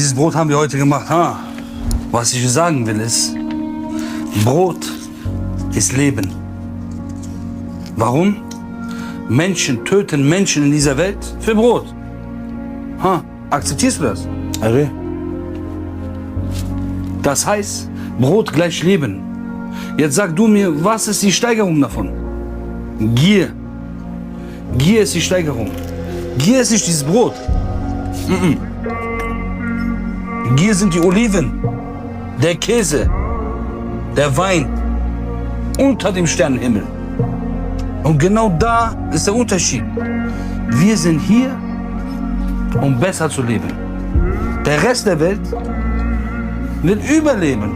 Dieses Brot haben wir heute gemacht. Ha. Was ich sagen will ist, Brot ist Leben. Warum? Menschen töten Menschen in dieser Welt für Brot. Ha. Akzeptierst du das? Okay. Das heißt, Brot gleich Leben. Jetzt sag du mir, was ist die Steigerung davon? Gier. Gier ist die Steigerung. Gier ist nicht dieses Brot. Gier sind die Oliven, der Käse, der Wein unter dem Sternenhimmel. Und genau da ist der Unterschied. Wir sind hier, um besser zu leben. Der Rest der Welt wird überleben.